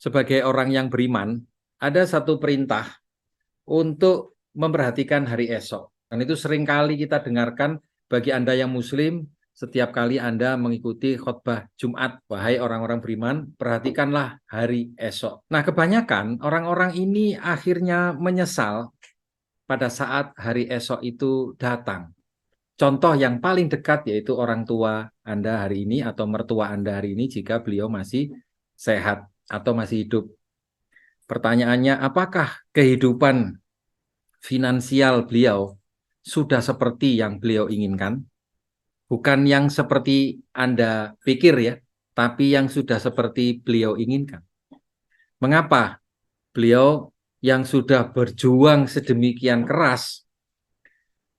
sebagai orang yang beriman, ada satu perintah untuk memperhatikan hari esok. Dan itu seringkali kita dengarkan bagi Anda yang Muslim, setiap kali Anda mengikuti khutbah Jumat, wahai orang-orang beriman, perhatikanlah hari esok. Nah, kebanyakan orang-orang ini akhirnya menyesal pada saat hari esok itu datang. Contoh yang paling dekat yaitu orang tua Anda hari ini atau mertua Anda hari ini jika beliau masih sehat atau masih hidup. Pertanyaannya, apakah kehidupan finansial beliau sudah seperti yang beliau inginkan? Bukan yang seperti Anda pikir ya, tapi yang sudah seperti beliau inginkan. Mengapa beliau yang sudah berjuang sedemikian keras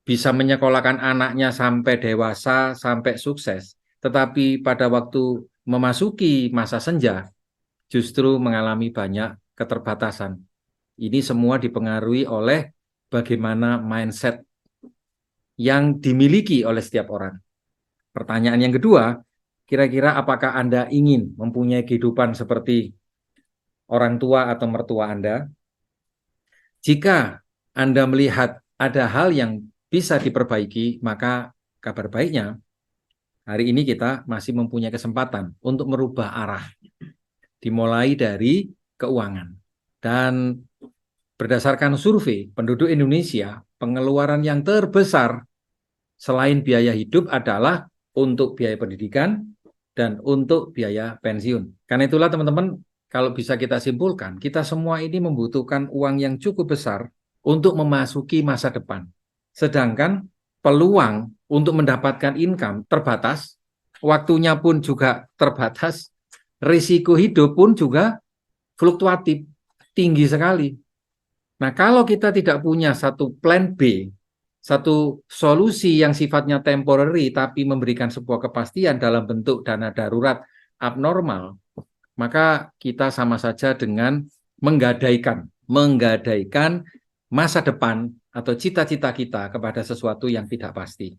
bisa menyekolahkan anaknya sampai dewasa, sampai sukses, tetapi pada waktu memasuki masa senja justru mengalami banyak keterbatasan. Ini semua dipengaruhi oleh bagaimana mindset yang dimiliki oleh setiap orang. Pertanyaan yang kedua, kira-kira apakah Anda ingin mempunyai kehidupan seperti orang tua atau mertua Anda? Jika Anda melihat ada hal yang bisa diperbaiki, maka kabar baiknya hari ini kita masih mempunyai kesempatan untuk merubah arah. Dimulai dari keuangan. Dan berdasarkan survei penduduk Indonesia, pengeluaran yang terbesar selain biaya hidup adalah untuk biaya pendidikan dan untuk biaya pensiun. Karena itulah teman-teman, kalau bisa kita simpulkan, kita semua ini membutuhkan uang yang cukup besar untuk memasuki masa depan. Sedangkan peluang untuk mendapatkan income terbatas, waktunya pun juga terbatas, risiko hidup pun juga fluktuatif, tinggi sekali. Nah, kalau kita tidak punya satu plan B, satu solusi yang sifatnya temporary tapi memberikan sebuah kepastian dalam bentuk dana darurat abnormal, maka kita sama saja dengan menggadaikan masa depan atau cita-cita kita kepada sesuatu yang tidak pasti.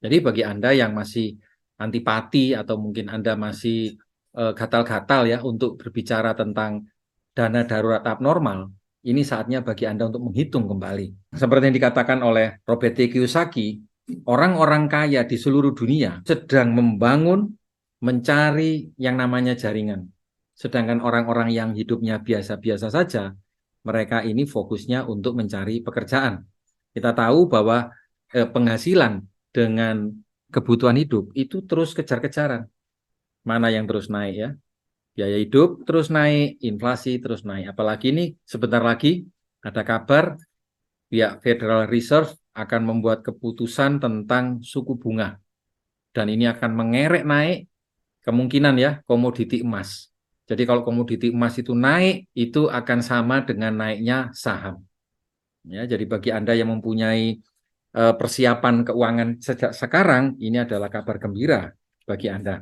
Jadi bagi Anda yang masih antipati atau mungkin Anda masih gatal-gatal ya untuk berbicara tentang dana darurat abnormal, ini saatnya bagi Anda untuk menghitung kembali. Seperti yang dikatakan oleh Robert T. Kiyosaki, orang-orang kaya di seluruh dunia sedang membangun, mencari yang namanya jaringan. Sedangkan orang-orang yang hidupnya biasa-biasa saja, mereka ini fokusnya untuk mencari pekerjaan. Kita tahu bahwa penghasilan dengan kebutuhan hidup itu terus kejar-kejaran. Mana yang terus naik ya? Biaya hidup terus naik, inflasi terus naik. Apalagi ini sebentar lagi ada kabar pihak Federal Reserve akan membuat keputusan tentang suku bunga. Dan ini akan mengerek naik kemungkinan ya komoditi emas. Jadi kalau komoditi emas itu naik, itu akan sama dengan naiknya saham. Ya, jadi bagi Anda yang mempunyai persiapan keuangan sejak sekarang, ini adalah kabar gembira bagi Anda.